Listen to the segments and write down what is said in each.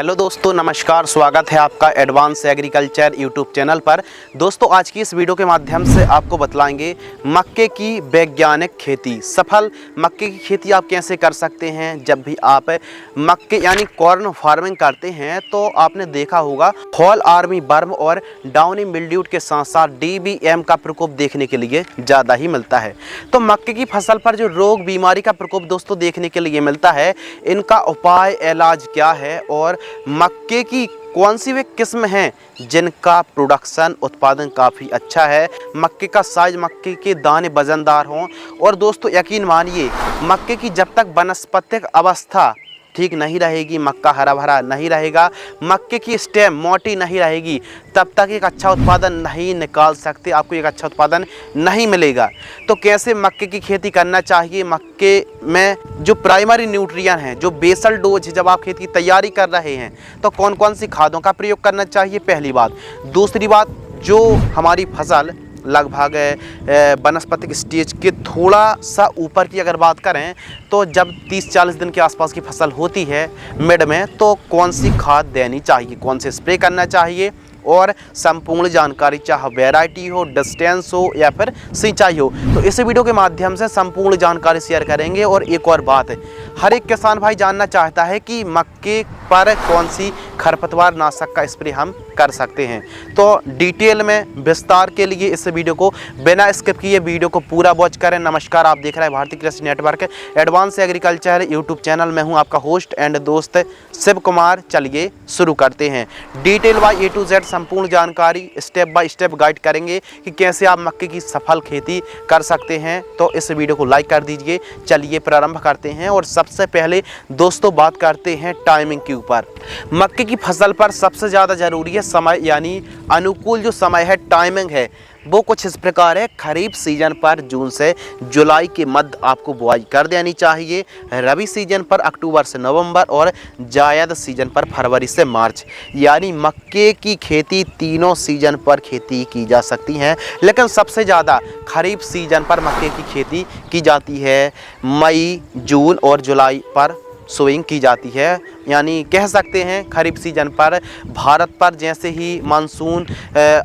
Hello दोस्तों, नमस्कार। स्वागत है आपका एडवांस एग्रीकल्चर यूट्यूब चैनल पर। दोस्तों, आज की इस वीडियो के माध्यम से आपको बतलाएंगे मक्के की वैज्ञानिक खेती। सफल मक्के की खेती आप कैसे कर सकते हैं। जब भी आप मक्के यानी कॉर्न फार्मिंग करते हैं तो आपने देखा होगा फॉल आर्मी वर्म और डाउनी मिल्ड्यू के साथ साथ DBM का प्रकोप देखने के लिए ज़्यादा ही मिलता है। तो मक्के की फसल पर जो रोग बीमारी का प्रकोप दोस्तों देखने के लिए मिलता है, इनका उपाय इलाज क्या है और मक्के की कौन सी वे किस्म हैं जिनका प्रोडक्शन उत्पादन काफ़ी अच्छा है, मक्के का साइज, मक्के के दाने वजनदार हों। और दोस्तों यकीन मानिए, मक्के की जब तक वानस्पतिक अवस्था ठीक नहीं रहेगी, मक्का हरा भरा नहीं रहेगा, मक्के की स्टेम मोटी नहीं रहेगी, तब तक एक अच्छा उत्पादन नहीं निकाल सकते, आपको एक अच्छा उत्पादन नहीं मिलेगा। तो कैसे मक्के की खेती करना चाहिए, मक्के में जो प्राइमरी न्यूट्रिएंट हैं, जो बेसल डोज है, जब आप खेती की तैयारी कर रहे हैं तो कौन कौन सी खादों का प्रयोग करना चाहिए, पहली बात। दूसरी बात, जो हमारी फसल लगभग वानस्पतिक स्टेज के थोड़ा सा ऊपर की अगर बात करें तो जब 30-40 दिन के आसपास की फसल होती है मिड में, तो कौन सी खाद देनी चाहिए, कौन से स्प्रे करना चाहिए, और संपूर्ण जानकारी, चाहे वैरायटी हो, डिस्टेंस हो या फिर सिंचाई हो, तो इस वीडियो के माध्यम से संपूर्ण जानकारी शेयर करेंगे। और एक और बात है, हर एक किसान भाई जानना चाहता है कि मक्के पर कौन सी खरपतवार नाशक का स्प्रे हम कर सकते हैं। तो डिटेल में विस्तार के लिए इस वीडियो को बिना स्किप किए वीडियो को पूरा वॉच करें। नमस्कार, आप देख रहे हैं भारतीय कृषि network advance agriculture YouTube channel में हूं आपका होस्ट एंड दोस्त शिव कुमार। चलिए शुरू करते हैं। Detail by A to Z संपूर्ण जानकारी, स्टेप बाय स्टेप गाइड करेंगे कि कैसे आप मक्के की सफल खेती कर सकते हैं। तो इस वीडियो को लाइक कर दीजिए। चलिए प्रारंभ करते हैं। और सबसे पहले दोस्तों बात करते हैं टाइमिंग के ऊपर। मक्के की फसल पर सबसे ज़्यादा ज़रूरी है समय, यानी अनुकूल जो समय है, टाइमिंग है, वो कुछ इस प्रकार है। खरीफ सीजन पर जून से जुलाई के मध्य आपको बुआई कर देनी चाहिए, रबी सीजन पर अक्टूबर से नवंबर और जायद सीजन पर फरवरी से मार्च। यानी मक्के की खेती तीनों सीजन पर खेती की जा सकती है, लेकिन सबसे ज़्यादा खरीफ सीजन पर मक्के की खेती की जाती है। मई, जून और जुलाई पर सोइंग की जाती है। यानी कह सकते हैं खरीफ सीजन पर भारत पर जैसे ही मानसून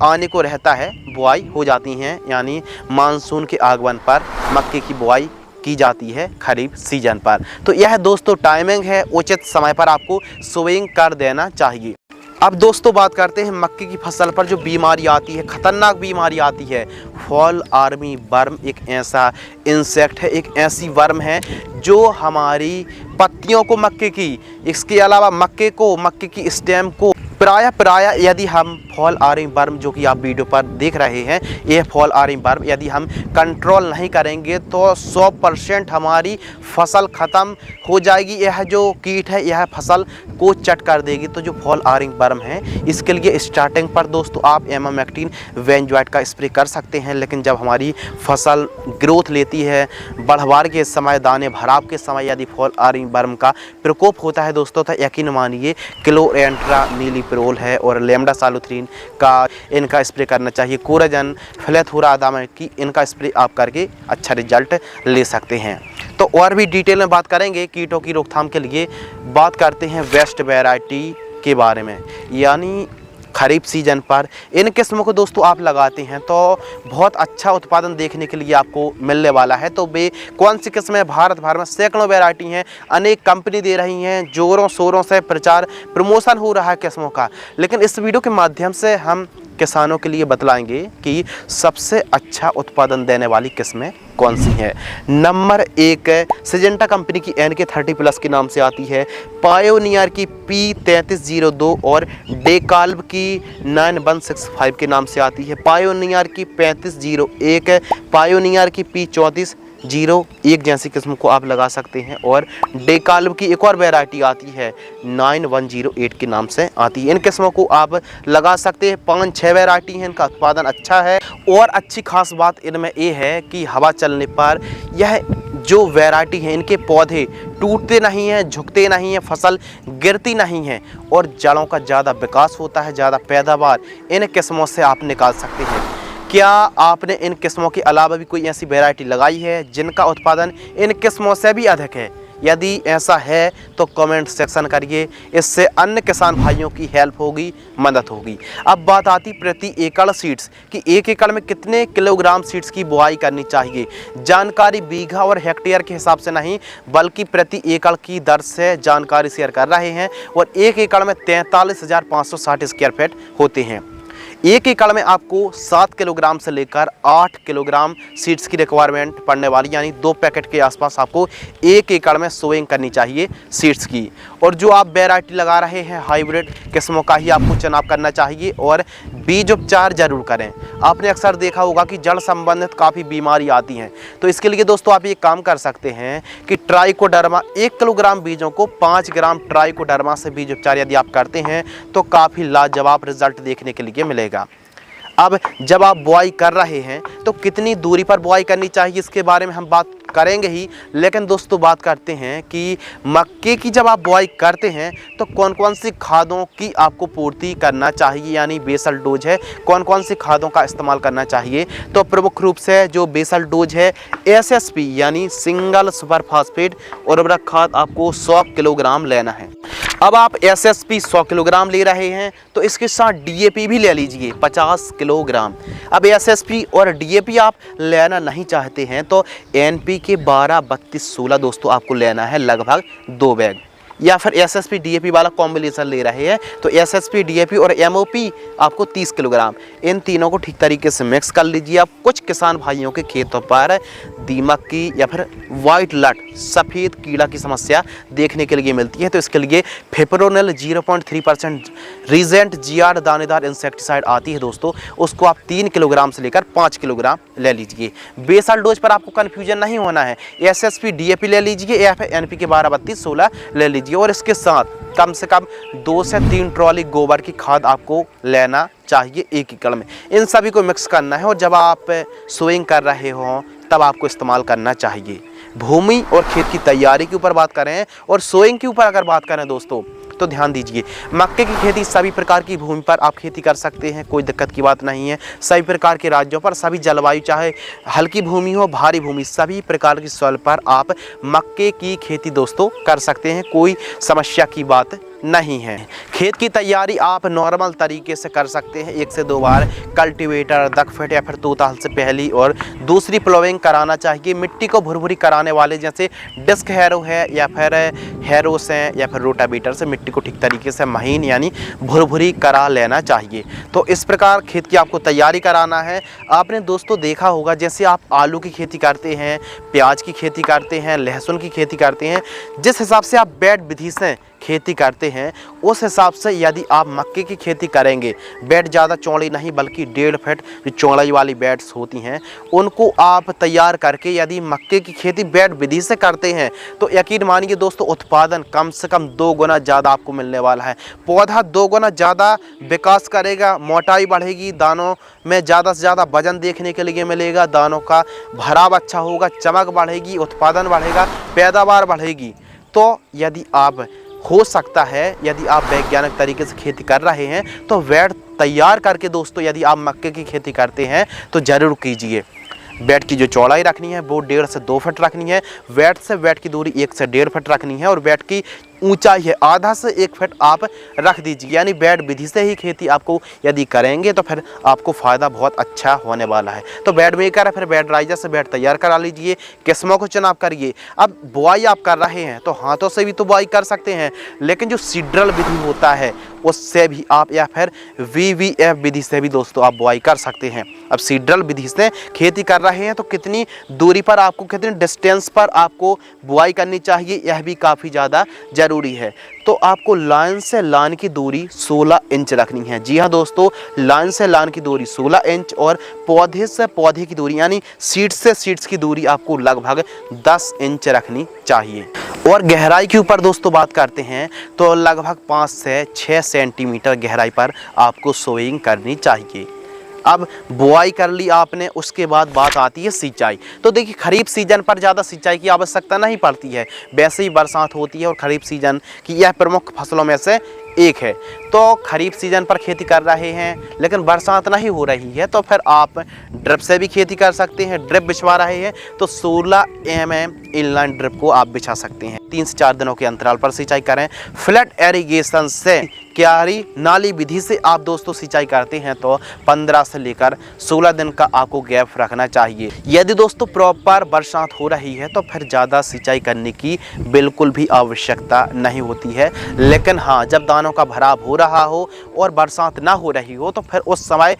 आने को रहता है, बुआई हो जाती हैं। यानी मानसून के आगमन पर मक्के की बुआई की जाती है खरीफ सीजन पर। तो यह दोस्तों टाइमिंग है, उचित समय पर आपको सोइंग कर देना चाहिए। अब दोस्तों बात करते हैं मक्के की फसल पर जो बीमारी आती है, खतरनाक बीमारी आती है। फॉल आर्मी वर्म एक ऐसा इंसेक्ट है, एक ऐसी वर्म है जो हमारी पत्तियों को, मक्के की, इसके अलावा मक्के को, मक्के की स्टेम को प्रायः यदि हम फॉल आर्मी वर्म जो कि आप वीडियो पर देख रहे हैं, यह फॉल आर्मी वर्म यदि हम कंट्रोल नहीं करेंगे तो 100% हमारी फसल ख़त्म हो जाएगी। यह जो कीट है यह फसल को चट कर देगी। तो जो फॉल आर्मी वर्म है, इसके लिए स्टार्टिंग पर दोस्तों आप एमामेक्टिन वेंजॉइट का स्प्रे कर सकते हैं। लेकिन जब हमारी फसल ग्रोथ लेती है, बढ़वार के समय, दाने भराव के समय यदि फॉल आर्मी वर्म का प्रकोप होता है दोस्तों, तो यकीन मानिए क्लोरेंट्रा नीलीप्रोल है और लेमडासालुथ्रीन का इनका स्प्रे करना चाहिए। कोराजन, फ्लेथोरादाम की इनका स्प्रे आप करके अच्छा रिजल्ट ले सकते हैं। तो और भी डिटेल में बात करेंगे कीटों की रोकथाम के लिए। बात करते हैं वेस्ट वैरायटी के बारे में। यानी खरीफ सीजन पर इन किस्मों को दोस्तों आप लगाते हैं तो बहुत अच्छा उत्पादन देखने के लिए आपको मिलने वाला है। तो वे कौन सी किस्में, भारत भर में सैकड़ों वैरायटी हैं, अनेक कंपनी दे रही हैं, जोरों शोरों से प्रचार प्रमोशन हो रहा है किस्मों का। लेकिन इस वीडियो के माध्यम से हम किसानों के लिए बतलाएंगे कि सबसे अच्छा उत्पादन देने वाली किस्में कौन सी हैं। नंबर 1 सिजेंटा कंपनी की NK30+ के नाम से आती है, पायोनियर की P3302 और डेकाल्ब की 9165 के नाम से आती है, पायोनियर की 3501, पायोनियर की P3401 जैसी किस्म को आप लगा सकते हैं। और डेकाल्ब की एक और वैरायटी आती है 9108 के नाम से आती है। इन किस्मों को आप लगा सकते हैं। 5-6 वैरायटी हैं, इनका उत्पादन अच्छा है। और अच्छी खास बात इनमें ये है कि हवा चलने पर यह जो वैरायटी है, इनके पौधे टूटते नहीं हैं, झुकते नहीं हैं, फसल गिरती नहीं है और जड़ों का ज़्यादा विकास होता है, ज़्यादा पैदावार इन किस्मों से आप निकाल सकते हैं। क्या आपने इन किस्मों के अलावा भी कोई ऐसी वैरायटी लगाई है जिनका उत्पादन इन किस्मों से भी अधिक है? यदि ऐसा है तो कमेंट सेक्शन करिए, इससे अन्य किसान भाइयों की हेल्प होगी, मदद होगी। अब बात आती प्रति एकड़ सीड्स कि 1 एकड़ में कितने किलोग्राम सीड्स की बुआई करनी चाहिए। जानकारी बीघा और हेक्टेयर के हिसाब से नहीं बल्कि प्रति एकड़ की दर से जानकारी शेयर कर रहे हैं और 1 एकड़ में 43,560 स्क्वायर फीट होते हैं। 1 एकड़ में आपको 7 किलोग्राम से लेकर 8 किलोग्राम सीड्स की रिक्वायरमेंट पड़ने वाली, यानी 2 पैकेट के आसपास आपको 1 एकड़ में सोइंग करनी चाहिए सीड्स की। और जो आप वैरायटी लगा रहे हैं हाइब्रिड किस्मों का ही आपको चुनाव करना चाहिए और बीज उपचार जरूर करें। आपने अक्सर देखा होगा कि जड़ संबंधित काफ़ी बीमारी आती हैं, तो इसके लिए दोस्तों आप ये काम कर सकते हैं कि ट्राइकोडर्मा 1 किलोग्राम बीजों को 5 ग्राम ट्राइकोडर्मा से बीज उपचार यदि आप करते हैं तो काफ़ी लाजवाब रिजल्ट देखने के लिए मिलेगा। अब जब आप बुआई कर रहे हैं तो कितनी दूरी पर बुआई करनी चाहिए इसके बारे में हम बात करेंगे ही, लेकिन दोस्तों बात करते हैं कि मक्के की जब आप बुआई करते हैं तो कौन कौन सी खादों की आपको पूर्ति करना चाहिए, यानी बेसल डोज है, कौन कौन सी खादों का इस्तेमाल करना चाहिए। तो प्रमुख रूप से जो बेसल डोज है SSP यानी सिंगल सुपर फास्फेट उर्वरक खाद आपको 100 किलोग्राम लेना है। अब आप SSP 100 किलोग्राम ले रहे हैं तो इसके साथ DAP भी ले लीजिए 50 किलोग्राम। अब SSP और DAP आप लेना नहीं चाहते हैं तो NPK 12-32-16 दोस्तों आपको लेना है, लगभग 2 बैग, या फिर SSP DAP वाला कॉम्बिनेशन ले रहे हैं तो SSP DAP और MOP आपको 30 किलोग्राम। इन तीनों को ठीक तरीके से मिक्स कर लीजिए। अब कुछ किसान भाइयों के खेतों पर दीमक की या फिर वाइट लट सफ़ेद कीड़ा की समस्या देखने के लिए मिलती है, तो इसके लिए फिप्रोनिल 0.3% रीजेंट GR दानेदार इंसेक्टिसाइड आती है दोस्तों, उसको आप 3 किलोग्राम से लेकर 5 किलोग्राम ले लीजिए। बेसल डोज पर आपको कन्फ्यूजन नहीं होना है, SSP DAP ले लीजिए या फिर NPK 12-32-16 ले लीजिए और इसके साथ कम से कम 2 से 3 ट्रॉली गोबर की खाद आपको लेना चाहिए 1 एकड़ में। इन सभी को मिक्स करना है और जब आप सोइंग कर रहे हो तब आपको इस्तेमाल करना चाहिए। भूमि और खेत की तैयारी के ऊपर बात करें और सोइंग के ऊपर अगर बात करें दोस्तों तो ध्यान दीजिए, मक्के की खेती सभी प्रकार की भूमि पर आप खेती कर सकते हैं, कोई दिक्कत की बात नहीं है। सभी प्रकार के राज्यों पर, सभी जलवायु, चाहे हल्की भूमि हो भारी भूमि, सभी प्रकार की सॉइल पर आप मक्के की खेती दोस्तों कर सकते हैं, कोई समस्या की बात नहीं है। खेत की तैयारी आप नॉर्मल तरीके से कर सकते हैं, 1 से 2 बार कल्टीवेटर, दखफेट या फिर तोता हल से पहली और दूसरी प्लोइंग कराना चाहिए। मिट्टी को भुरभुरी कराने वाले जैसे डिस्क हैरो है या फिर हैरोस हैं या फिर रोटावेटर से मिट्टी को ठीक तरीके से महीन यानी भुरभुरी करा लेना चाहिए। तो इस प्रकार खेत की आपको तैयारी कराना है। आपने दोस्तों देखा होगा जैसे आप आलू की खेती करते हैं, प्याज की खेती करते हैं, लहसुन की खेती करते हैं, जिस हिसाब से आप बेड विधि से खेती करते हैं उस हिसाब से यदि आप मक्के की खेती करेंगे, बेड ज़्यादा चौड़ी नहीं बल्कि 1.5 फीट जो चौड़ाई वाली बेड्स होती हैं उनको आप तैयार करके यदि मक्के की खेती बेड विधि से करते हैं तो यकीन मानिए दोस्तों उत्पादन कम से कम 2 गुना ज़्यादा आपको मिलने वाला है। पौधा 2 गुना ज़्यादा विकास करेगा, मोटाई बढ़ेगी, दानों में ज़्यादा से ज़्यादा वजन देखने के लिए मिलेगा, दानों का भराव अच्छा होगा, चमक बढ़ेगी, उत्पादन बढ़ेगा, पैदावार बढ़ेगी। तो यदि आप हो सकता है यदि आप वैज्ञानिक तरीके से खेती कर रहे हैं तो बेड तैयार करके दोस्तों यदि आप मक्के की खेती करते हैं तो ज़रूर कीजिए। बेड की जो चौड़ाई रखनी है वो 1.5 से 2 फीट रखनी है, बेड से बेड की दूरी 1 से 1.5 फीट रखनी है और बेड की ऊंचाई है आधा से 1 फीट आप रख दीजिए। यानी बेड विधि से ही खेती आपको यदि करेंगे तो फिर आपको फ़ायदा बहुत अच्छा होने वाला है। तो बेड मेकर है फिर बेड राइजर से बेड तैयार करा लीजिए, किस्मों को चुनाव करिए। अब बुआई आप कर रहे हैं तो हाथों से भी तो बुआई कर सकते हैं, लेकिन जो सीड्रल विधि होता है उससे भी आप या फिर VVF विधि से भी दोस्तों आप बुआई कर सकते हैं। अब सीड्रल विधि से खेती कर रहे हैं तो कितनी दूरी पर आपको, कितनी डिस्टेंस पर आपको बुआई करनी चाहिए यह भी काफ़ी ज़्यादा ज़रूरी है। तो आपको लाइन से लाइन की दूरी 16 इंच रखनी है। जी हाँ दोस्तों, लाइन से लाइन की दूरी 16 इंच और पौधे से पौधे की दूरी यानी सीड्स से सीड्स की दूरी आपको लगभग 10 इंच रखनी चाहिए। और गहराई के ऊपर दोस्तों बात करते हैं तो लगभग 5 से 6 सेंटीमीटर गहराई पर आपको सोइंग करनी चाहिए। अब बुआई कर ली आपने, उसके बाद बात आती है सिंचाई। तो देखिए खरीफ सीजन पर ज़्यादा सिंचाई की आवश्यकता नहीं पड़ती है, वैसे ही बरसात होती है और खरीफ सीजन की यह प्रमुख फसलों में से एक है। तो खरीफ सीजन पर खेती कर रहे हैं लेकिन बरसात नहीं हो रही है तो फिर आप ड्रिप से भी खेती कर सकते हैं। ड्रिप बिछवा रहे हैं तो 16 mm इनलाइन ड्रिप को आप बिछा सकते हैं। 3 से 4 दिनों के अंतराल पर सिंचाई करें। फ्लड एरीगेशन से क्यारी नाली विधि से आप दोस्तों सिंचाई करते हैं तो 15 से लेकर 16 दिन का आपको गैप रखना चाहिए। यदि दोस्तों प्रॉपर बरसात हो रही है तो फिर ज़्यादा सिंचाई करने की बिल्कुल भी आवश्यकता नहीं होती है। लेकिन हाँ, जब दानों का भराव हो रहा हो और बरसात ना हो रही हो तो फिर उस समय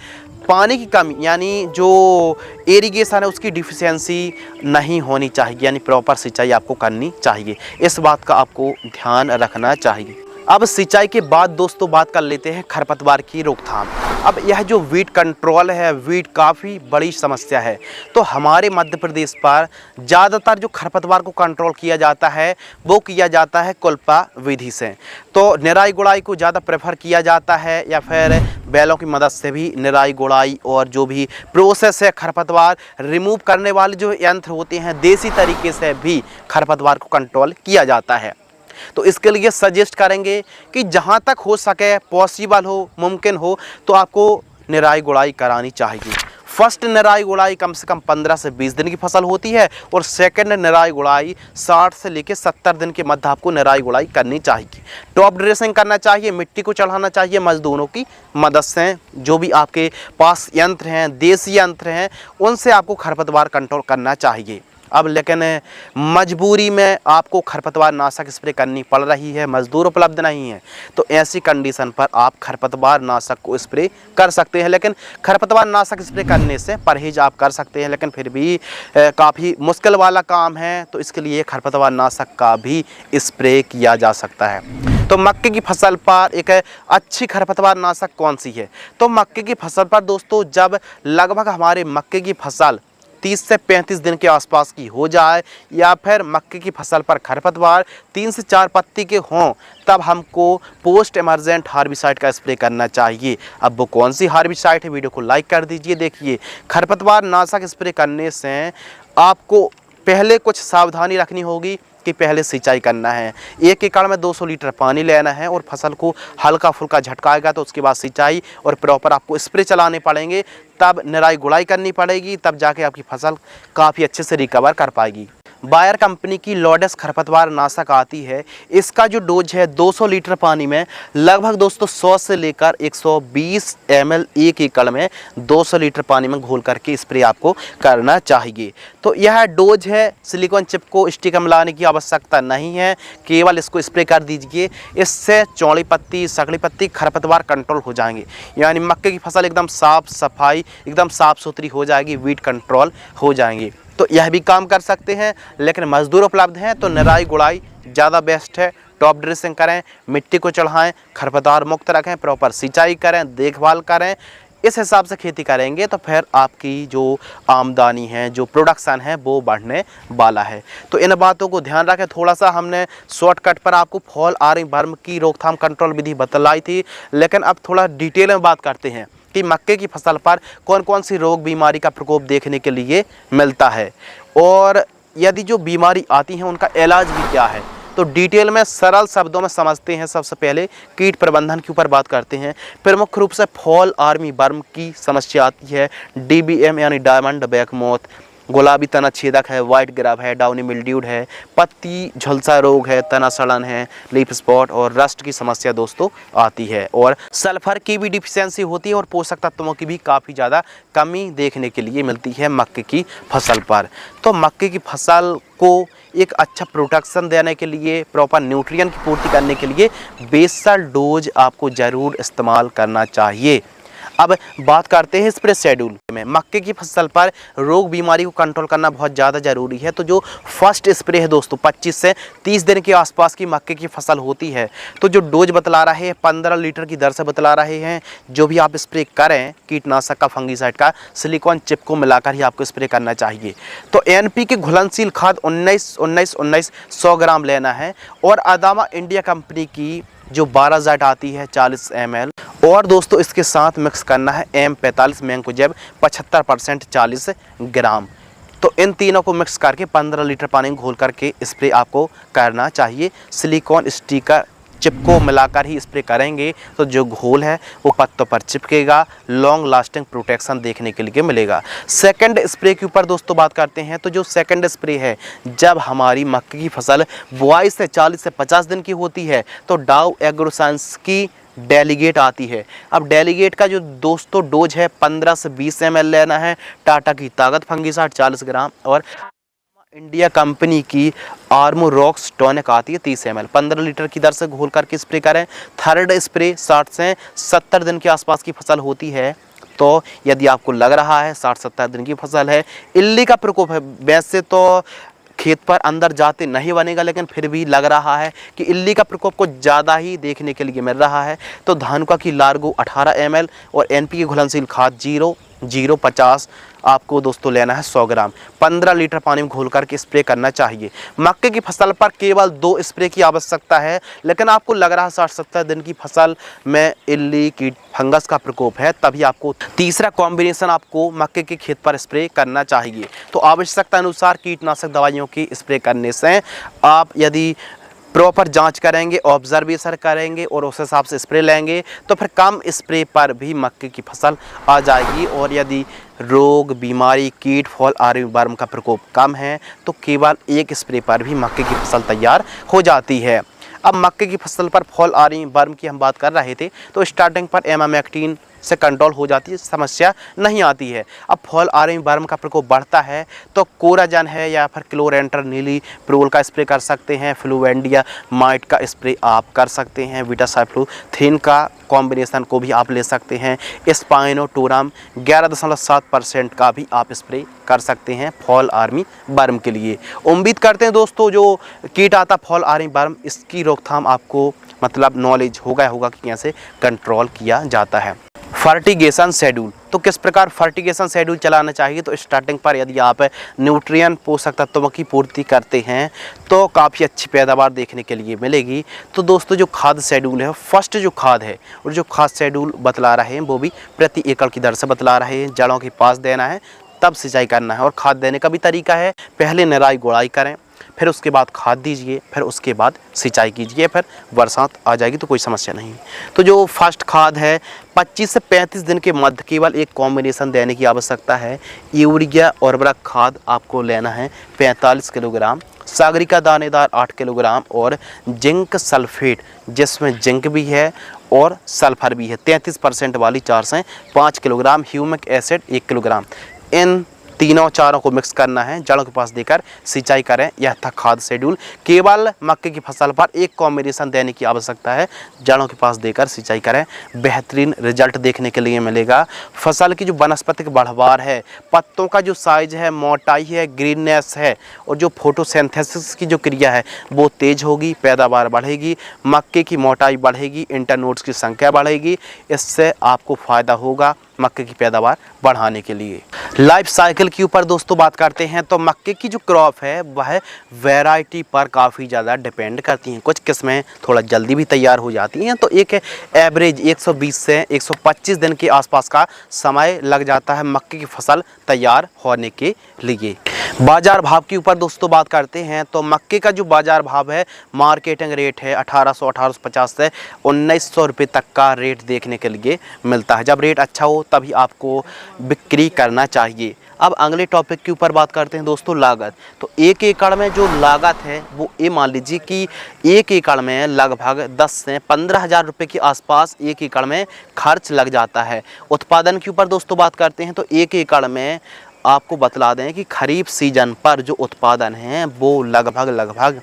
पानी की कमी यानी जो इरिगेशन है उसकी डिफिशियंसी नहीं होनी चाहिए, यानी प्रॉपर सिंचाई आपको करनी चाहिए। इस बात का आपको ध्यान रखना चाहिए। अब सिंचाई के बाद दोस्तों बात कर लेते हैं खरपतवार की रोकथाम। अब यह जो वीड कंट्रोल है, वीड काफ़ी बड़ी समस्या है। तो हमारे मध्य प्रदेश पर ज़्यादातर जो खरपतवार को कंट्रोल किया जाता है वो किया जाता है कुल्पा विधि से। तो निराई गुड़ाई को ज़्यादा प्रेफर किया जाता है या फिर बैलों की मदद से भी निराई गुड़ाई और जो भी प्रोसेस है खरपतवार रिमूव करने वाले जो यंत्र होते हैं देसी तरीके से भी खरपतवार को कंट्रोल किया जाता है। तो इसके लिए सजेस्ट करेंगे कि जहाँ तक हो सके, पॉसिबल हो, मुमकिन हो तो आपको निराई गुड़ाई करानी चाहिए। फर्स्ट निराई गुड़ाई कम से कम 15 से 20 दिन की फसल होती है और सेकंड निराई गुड़ाई 60 से लेकर 70 दिन के मध्य आपको निराई गुड़ाई करनी चाहिए। टॉप ड्रेसिंग करना चाहिए, मिट्टी को चढ़ाना चाहिए मजदूरों की मदद से। जो भी आपके पास यंत्र हैं, देसी यंत्र हैं, उनसे आपको खरपतवार कंट्रोल करना चाहिए। अब लेकिन मजबूरी में आपको खरपतवार नाशक स्प्रे करनी पड़ रही है, मजदूर उपलब्ध नहीं है, तो ऐसी कंडीशन पर आप खरपतवार नाशक को स्प्रे कर सकते हैं। लेकिन खरपतवार नाशक स्प्रे करने से परहेज आप कर सकते हैं, लेकिन फिर भी काफ़ी मुश्किल वाला काम है। तो इसके लिए खरपतवार नाशक का भी स्प्रे किया जा सकता है। तो मक्के की फसल पर एक अच्छी खरपतवार नाशक कौन सी है? तो मक्के की फसल पर दोस्तों जब लगभग हमारे मक्के की फसल 30 से 35 दिन के आसपास की हो जाए या फिर मक्के की फसल पर खरपतवार 3 से 4 पत्ती के हों, तब हमको पोस्ट इमरजेंट हार्बिसाइड का स्प्रे करना चाहिए। अब वो कौन सी हार्बिसाइड है, वीडियो को लाइक कर दीजिए। देखिए, खरपतवार नाशक स्प्रे करने से आपको पहले कुछ सावधानी रखनी होगी कि पहले सिंचाई करना है। 1 एकड़ में 200 लीटर पानी लेना है और फसल को हल्का फुल्का झटकाएगा तो उसके बाद सिंचाई और प्रॉपर आपको स्प्रे चलाने पड़ेंगे, तब निराई गुड़ाई करनी पड़ेगी, तब जाके आपकी फसल काफ़ी अच्छे से रिकवर कर पाएगी। बायर कंपनी की लॉडेस खरपतवार नाशक आती है। इसका जो डोज है 200 लीटर पानी में लगभग दोस्तों 100 से लेकर 120 ml 1 एकड़ में 200 लीटर पानी में घोल करके स्प्रे आपको करना चाहिए। तो यह डोज है, सिलिकॉन चिप को स्टिक में मिलाने की आवश्यकता नहीं है, केवल इसको स्प्रे कर दीजिए। इससे चौड़ी पत्ती, सकड़ी पत्ती, खरपतवार कंट्रोल हो जाएंगे, यानी मक्के की फसल एकदम साफ सफाई, एकदम साफ सुथरी हो जाएगी, वीड कंट्रोल हो जाएंगे। तो यह भी काम कर सकते हैं, लेकिन मजदूर उपलब्ध हैं तो निराई गुड़ाई ज़्यादा बेस्ट है। टॉप ड्रेसिंग करें, मिट्टी को चढ़ाएं, खरपतवार मुक्त रखें, प्रॉपर सिंचाई करें, देखभाल करें। इस हिसाब से खेती करेंगे तो फिर आपकी जो आमदनी है, जो प्रोडक्शन है, वो बढ़ने वाला है। तो इन बातों को ध्यान रखें। थोड़ा सा हमने शॉर्टकट पर आपको फॉल आर्मी वर्म की रोकथाम कंट्रोल विधि बतलाई थी, लेकिन अब थोड़ा डिटेल में बात करते हैं कि मक्के की फसल पर कौन कौन सी रोग बीमारी का प्रकोप देखने के लिए मिलता है और यदि जो बीमारी आती है उनका इलाज भी क्या है। तो डिटेल में सरल शब्दों में समझते हैं। सबसे पहले कीट प्रबंधन के ऊपर बात करते हैं। प्रमुख रूप से फॉल आर्मी वर्म की समस्या आती है। DBM यानी डायमंड बैक मोथ, गुलाबी तना छेदक है, वाइट ग्राब है, डाउनी मिल्ड्यूड है, पत्ती झुलसा रोग है, तना सड़न है, लीफ स्पॉट और रस्ट की समस्या दोस्तों आती है। और सल्फर की भी डिफिशियंसी होती है और पोषक तत्वों की भी काफ़ी ज़्यादा कमी देखने के लिए मिलती है मक्के की फसल पर। तो मक्के की फसल को एक अच्छा प्रोटेक्शन देने के लिए, प्रॉपर न्यूट्रिएंट की पूर्ति करने के लिए बेसल डोज आपको ज़रूर इस्तेमाल करना चाहिए। अब बात करते हैं स्प्रे शेड्यूल में। मक्के की फसल पर रोग बीमारी को कंट्रोल करना बहुत ज़्यादा ज़रूरी है। तो जो फर्स्ट स्प्रे है दोस्तों 25 से 30 दिन के आसपास की मक्के की फसल होती है, तो जो डोज बतला रहे हैं 15 लीटर की दर से बतला रहे हैं। जो भी आप स्प्रे करें कीटनाशक का, फंगीसाइड का, सिलिकॉन चिप को मिलाकर ही आपको स्प्रे करना चाहिए। तो NPK घुलनशील खाद 19-19-19 100 ग्राम लेना है और अदामा इंडिया कंपनी की जो 12 ज़ाइट आती है 40 ml, और दोस्तों इसके साथ मिक्स करना है M45 मैंकोजेब 75% 40 ग्राम। तो इन तीनों को मिक्स करके 15 लीटर पानी में घोल करके स्प्रे आपको करना चाहिए। सिलिकॉन स्टिकर चिप को मिलाकर ही स्प्रे करेंगे तो जो घोल है वो पत्तों पर चिपकेगा, लॉन्ग लास्टिंग प्रोटेक्शन देखने के लिए मिलेगा। सेकंड स्प्रे के ऊपर दोस्तों बात करते हैं तो जो सेकंड स्प्रे है, जब हमारी मक्के की फसल बुआई से 40 से 50 दिन की होती है तो डाव एग्रोसाइंस की डेलीगेट आती है। अब डेलीगेट का जो दोस्तों डोज है 15 से 20 ml लेना है। टाटा की ताकत फंगिसाइड 40 ग्राम और इंडिया कंपनी की आर्मोरॉक्स टॉनिक आती है 30 ml 15 लीटर की दर से घोल करके स्प्रे करें। थर्ड स्प्रे 60 से 70 दिन के आसपास की फसल होती है तो यदि आपको लग रहा है 60-70 दिन की फसल है, इल्ली का प्रकोप है, वैसे तो खेत पर अंदर जाते नहीं बनेगा लेकिन फिर भी लग रहा है कि इल्ली का प्रकोप को ज़्यादा ही देखने के लिए मिल रहा है, तो धानुका की लार्गो 18 ml और एनपीके घुलनशील खाद 0.50 आपको दोस्तों लेना है 100 ग्राम। 15 लीटर पानी में घोल करके स्प्रे करना चाहिए। मक्के की फसल पर केवल 2 स्प्रे की आवश्यकता है, लेकिन आपको लग रहा है 60-70 दिन की फसल में इल्ली कीट फंगस का प्रकोप है, तभी आपको तीसरा कॉम्बिनेशन आपको मक्के के खेत पर स्प्रे करना चाहिए। तो आवश्यकता अनुसार कीटनाशक दवाइयों की स्प्रे करने से आप यदि प्रॉपर जांच करेंगे, ऑब्जर्वेशन करेंगे और उस हिसाब से स्प्रे लेंगे तो फिर कम स्प्रे पर भी मक्के की फसल आ जाएगी। और यदि रोग, बीमारी, कीट, फॉल आर्मी वर्म का प्रकोप कम है तो केवल 1 स्प्रे पर भी मक्के की फसल तैयार हो जाती है। अब मक्के की फसल पर फॉल आर्मी वर्म की हम बात कर रहे थे तो स्टार्टिंग पर एमामेक्टिन से कंट्रोल हो जाती है, समस्या नहीं आती है। अब फॉल आर्मी वर्म का प्रकोप बढ़ता है तो कोराजन है या फिर क्लोरेंटर नीली प्रोल का स्प्रे कर सकते हैं। फ्लूवेंडिया माइट का स्प्रे आप कर सकते हैं। विटासाइफ्लोथिन का कॉम्बिनेशन को भी आप ले सकते हैं। स्पाइनोटोरम 11.7% का भी आप स्प्रे कर सकते हैं फॉल आर्मी वर्म के लिए। उम्मीद करते हैं दोस्तों जो कीट आता फॉल आर्मी वर्म, इसकी रोकथाम आपको मतलब नॉलेज होगा कि कैसे कंट्रोल किया जाता है। फर्टिगेशन शेड्यूल, तो किस प्रकार फर्टिगेशन शेड्यूल चलाना चाहिए, तो स्टार्टिंग पर यदि आप न्यूट्रिएंट पोषक तत्वों की पूर्ति करते हैं तो काफ़ी अच्छी पैदावार देखने के लिए मिलेगी। तो दोस्तों जो खाद शेड्यूल है, फर्स्ट जो खाद है और जो खाद शेड्यूल बतला रहे हैं वो भी प्रति एकड़ की दर से बतला रहे हैं। जड़ों के पास देना है तब सिंचाई करना है और खाद देने का भी तरीका है, पहले निराई गुड़ाई करें, फिर उसके बाद खाद दीजिए, फिर उसके बाद सिंचाई कीजिए, फिर बरसात आ जाएगी तो कोई समस्या नहीं। तो जो फर्स्ट खाद है 25 से 35 दिन के मध्य केवल एक कॉम्बिनेशन देने की आवश्यकता है। यूरिया उर्वरक खाद आपको लेना है 45 किलोग्राम, सागरिका दानेदार 8 किलोग्राम और जिंक सल्फेट जिसमें जिंक भी है और सल्फर भी है 33% वाली 4 से 5 किलोग्राम, ह्यूमिक एसिड 1 किलोग्राम। इन तीनों चारों को मिक्स करना है, जड़ों के पास देकर सिंचाई करें। यह था खाद शेड्यूल। केवल मक्के की फसल पर एक कॉम्बिनेशन देने की आवश्यकता है, जड़ों के पास देकर सिंचाई करें, बेहतरीन रिजल्ट देखने के लिए मिलेगा। फसल की जो वनस्पतिक बढ़वार है, पत्तों का जो साइज है, मोटाई है, ग्रीननेस है और जो फोटोसिंथेसिस की जो क्रिया है वो तेज होगी, पैदावार बढ़ेगी, मक्के की मोटाई बढ़ेगी, इंटरनोड्स की संख्या बढ़ेगी। इससे आपको फ़ायदा होगा मक्के की पैदावार बढ़ाने के लिए। लाइफ साइकिल के ऊपर दोस्तों बात करते हैं तो मक्के की जो क्रॉप है वह वैरायटी पर काफ़ी ज़्यादा डिपेंड करती हैं। कुछ किस्में थोड़ा जल्दी भी तैयार हो जाती हैं तो एक एवरेज 120 से 125 दिन के आसपास का समय लग जाता है मक्के की फसल तैयार होने के लिए। बाजार भाव के ऊपर दोस्तों बात करते हैं तो मक्के का जो बाजार भाव है, मार्केटिंग रेट है 1850 से 1900 रुपये तक का रेट देखने के लिए मिलता है। जब रेट अच्छा हो तभी आपको बिक्री करना चाहिए। अब अगले टॉपिक के ऊपर बात करते हैं दोस्तों लागत। तो 1 एकड़ में जो लागत है वो ये मान लीजिए कि 1 एकड़ में लगभग 10 से 15 हज़ार रुपये के आसपास 1 एकड़ में खर्च लग जाता है। उत्पादन के ऊपर दोस्तों बात करते हैं तो 1 एकड़ में आपको बतला दें कि खरीफ सीजन पर जो उत्पादन है वो लगभग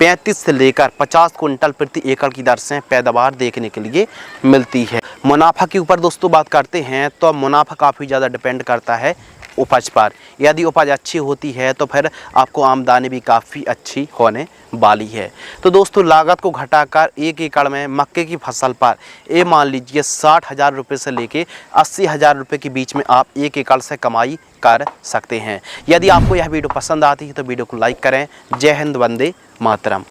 35 से लेकर 50 कुंटल प्रति एकड़ की दर से पैदावार देखने के लिए मिलती है। मुनाफा के ऊपर दोस्तों बात करते हैं तो मुनाफा काफ़ी ज़्यादा डिपेंड करता है उपज पर। यदि उपज अच्छी होती है तो फिर आपको आमदनी भी काफ़ी अच्छी होने वाली है। तो दोस्तों लागत को घटाकर 1 एकड़ में मक्के की फसल पर ये मान लीजिए 60 हज़ार रुपये से लेके 80 हज़ार रुपये के बीच में आप 1 एकड़ से कमाई कर सकते हैं। यदि आपको यह वीडियो पसंद आती है तो वीडियो को लाइक करें। जय हिंद, वंदे मातरम।